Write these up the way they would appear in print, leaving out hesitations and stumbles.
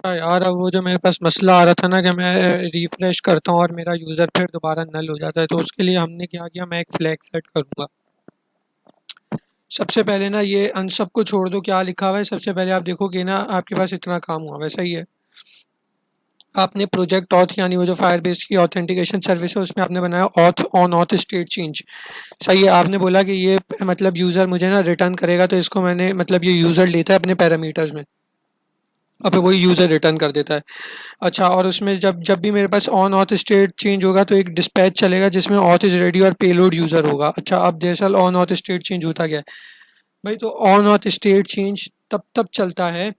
अच्छा यार, अब वो जो मेरे पास मसला आ रहा था ना कि मैं रिफ्रेश करता हूँ और मेरा यूज़र फिर दोबारा नल हो जाता है, तो उसके लिए हमने क्या किया, मैं एक फ्लैग सेट करूँगा। सबसे पहले ना ये अन सबको छोड़ दो, क्या लिखा हुआ है। सबसे पहले आप देखोगे ना, आपके पास इतना काम हुआ वैसा ही है। आपने प्रोजेक्ट ऑथ यानी वो जो फायरबेस की ऑथेंटिकेशन सर्विस है उसमें आपने बनाया auth on auth state change. सही है। आपने बोला कि ये मतलब यूज़र मुझे ना रिटर्न करेगा, तो इसको मैंने मतलब ये यूज़र लेता है अपने पैरामीटर्स में, अब वही यूज़र रिटर्न कर देता है। अच्छा, और उसमें जब जब भी मेरे pass on auth state change होगा तो एक डिस्पैच चलेगा जिसमें ऑथ इज़ रेडी और पेलोड यूज़र होगा। अच्छा, अब दरअसल ऑन ऑथ स्टेट चेंज होता गया है भाई। तो ऑन ऑथ स्टेट चेंज तब तब चलता है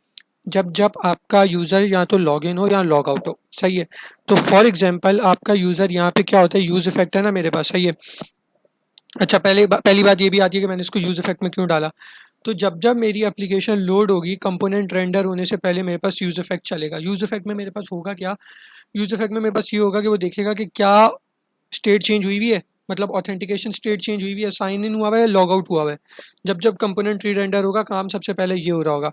जब जब आपका यूज़र या तो लॉग इन हो या लॉग आउट हो। सही है। तो फॉर एग्जांपल आपका यूज़र यहाँ पे क्या होता है, यूज़ इफेक्ट है ना मेरे पास। सही है। अच्छा, पहली बात ये भी आती है कि मैंने इसको यूज़ इफेक्ट में क्यों डाला। तो जब जब मेरी एप्लीकेशन लोड होगी, कंपोनेंट रेंडर होने से पहले मेरे पास यूज़ इफेक्ट चलेगा। यूज़ इफेक्ट में मेरे पास होगा क्या, यूज़ इफेक्ट में मेरे पास ये होगा कि वो देखेगा कि क्या स्टेट चेंज हुई हुई है, मतलब ऑथेंटिकेशन स्टेट चेंज हुई हुई है, साइन इन हुआ हुआ है, लॉग आउट हुआ हुआ है। जब जब कंपोनेंट री रेंडर होगा, काम सबसे पहले ये हो रहा होगा।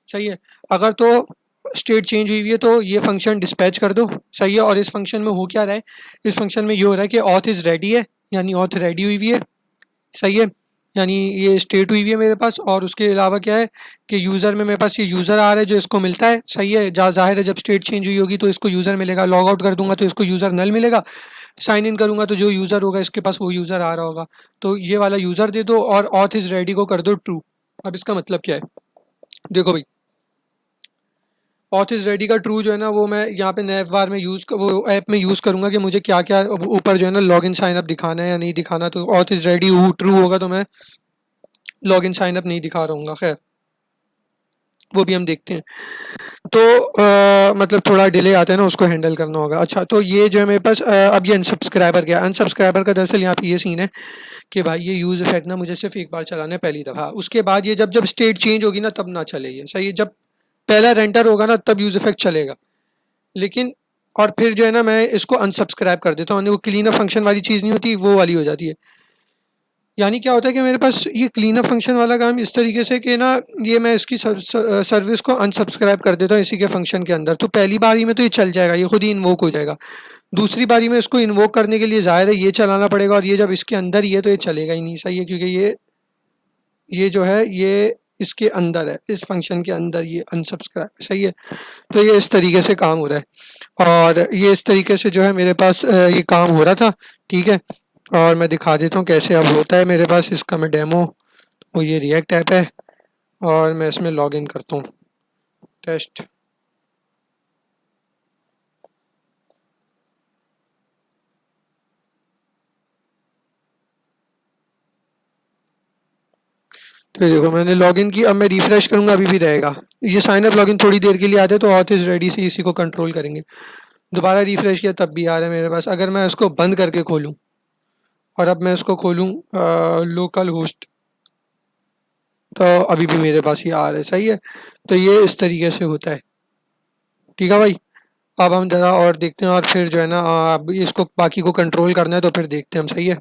सही है। अगर तो स्टेट चेंज हुई हुई है तो ये फंक्शन डिस्पैच कर दो। सही है। और इस फंक्शन में हो क्या रहा है, इस फंक्शन में ये हो रहा है कि ऑथ इज़ रेडी है, यानी ऑथ रेडी हुई हुई है। सही है। यानी ये स्टेट हुई हुई है मेरे पास, और उसके अलावा क्या है कि यूज़र में मेरे पास ये यूज़र आ रहा है जो इसको मिलता है। सही है। जाहिर है जब स्टेट चेंज हुई होगी तो इसको यूज़र मिलेगा, लॉग आउट कर दूंगा तो इसको यूज़र नल मिलेगा, साइन इन करूंगा तो जो यूज़र होगा इसके पास वो यूज़र आ रहा होगा। तो ये वाला यूज़र दे दो और ऑथ इज़ रेडी को कर दो ट्रू। अब इसका मतलब क्या है, देखो भाई, ऑथ इज़ रेडी का ट्रू जो है ना वो मैं यहाँ पे नैव बार में वो ऐप में यूज़ करूँगा कि मुझे क्या क्या ऊपर जो है ना लॉगिन साइन अप दिखाना है या नहीं दिखाना। तो ऑथ इज़ रेडी ट्रू होगा तो मैं लॉगिन साइन अप नहीं दिखा रहा हूँ। खैर, वो भी हम देखते हैं। तो मतलब थोड़ा डिले आता है ना, उसको हैंडल करना होगा। अच्छा, तो ये जो है मेरे पास अब ये अनसब्सक्राइबर क्या है, अनसब्सक्राइबर का दरअसल यहाँ पे ये सीन है कि भाई ये यूज़ इफेक्ट ना मुझे सिर्फ एक बार चलाना है पहली दफ़ा, उसके बाद ये जब जब स्टेट चेंज होगी ना तब ना चले। ये सही है। जब पहला रेंटर होगा ना तब यूज़ इफेक्ट चलेगा। लेकिन और फिर जो है ना मैं इसको अनसब्सक्राइब कर देता हूँ, वो क्लीन अप फंक्शन वाली चीज़ नहीं होती, वो वाली हो जाती है। यानी क्या होता है कि मेरे पास ये क्लीन अप फंक्शन वाला काम इस तरीके से कि ना ये मैं इसकी सर्विस को अनसब्सक्राइब कर देता हूँ इसी के फंक्शन के अंदर। तो पहली बारी में तो ये चल जाएगा, ये खुद ही इन्वोक हो जाएगा। दूसरी बारी में इसको इन्वोक करने के लिए ज़ाहिर है ये चलाना पड़ेगा, और ये जब इसके अंदर ही है तो ये चलेगा ही नहीं। सही है। क्योंकि ये जो है ये इसके अंदर है, इस फंक्शन के अंदर ये अनसब्सक्राइब। सही है। तो ये इस तरीके से काम हो रहा है, और ये इस तरीके से जो है मेरे पास ये काम हो रहा था। ठीक है। और मैं दिखा देता हूँ कैसे अब होता है मेरे पास इसका मैं डेमो। वो ये रिएक्ट ऐप है और मैं इसमें लॉग इन करता हूँ, टेस्ट। तो ये देखो मैंने लॉग इन की, अब मैं रिफ्रेश करूँगा अभी भी रहेगा। ये साइन अप लॉगिन थोड़ी देर के लिए आते हैं, तो ऑथ इज़ रेडी से इसी को कंट्रोल करेंगे। दोबारा रिफ्रेश किया तब भी आ रहा है मेरे पास। अगर मैं इसको बंद करके खोलूँ और अब मैं इसको खोलूँ लोकल होस्ट, तो अभी भी मेरे पास ये आ रहा है। सही है। तो ये इस तरीके से होता है। ठीक है भाई। अब हम ज़रा और देखते हैं, और फिर जो है ना अब इसको बाकी को कंट्रोल करना है तो फिर देखते हैं हम। सही है।